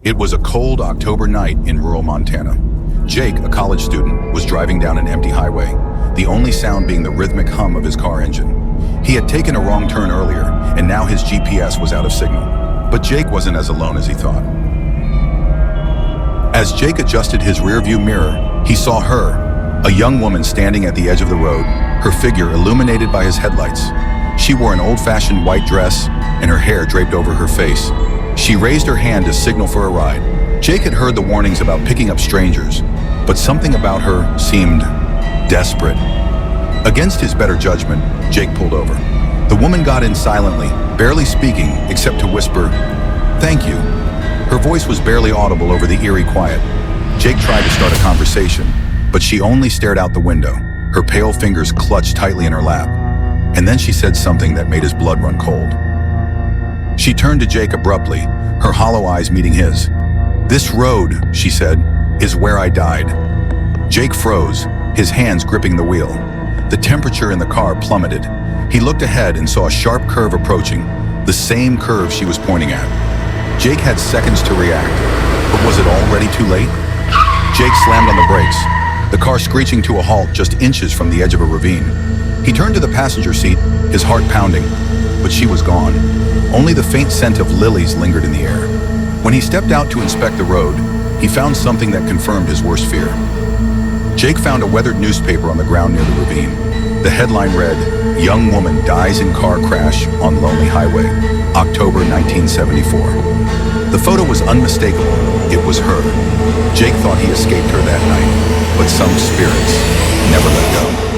It was a cold October night in rural Montana. Jake, a college student, was driving down an empty highway, the only sound being the rhythmic hum of his car engine. He had taken a wrong turn earlier, and now his GPS was out of signal. But Jake wasn't as alone as he thought. As Jake adjusted his rearview mirror, he saw her, a young woman standing at the edge of the road, her figure illuminated by his headlights. She wore an old-fashioned white dress, and her hair draped over her face. She raised her hand to signal for a ride. Jake had heard the warnings about picking up strangers, but something about her seemed desperate. Against his better judgment, Jake pulled over. The woman got in silently, barely speaking except to whisper, "Thank you." Her voice was barely audible over the eerie quiet. Jake tried to start a conversation, but she only stared out the window, her pale fingers clutched tightly in her lap. And then she said something that made his blood run cold. She turned to Jake abruptly, her hollow eyes meeting his. "This road," she said, "is where I died." Jake froze, his hands gripping the wheel. The temperature in the car plummeted. He looked ahead and saw a sharp curve approaching, the same curve she was pointing at. Jake had seconds to react, but was it already too late? Jake slammed on the brakes, the car screeching to a halt just inches from the edge of a ravine. He turned to the passenger seat, his heart pounding, but she was gone. Only the faint scent of lilies lingered in the air. When he stepped out to inspect the road, he found something that confirmed his worst fear. Jake found a weathered newspaper on the ground near the ravine. The headline read, "Young woman dies in car crash on lonely highway, October 1974. The photo was unmistakable. It was her. Jake thought he escaped her that night, but some spirits never let go.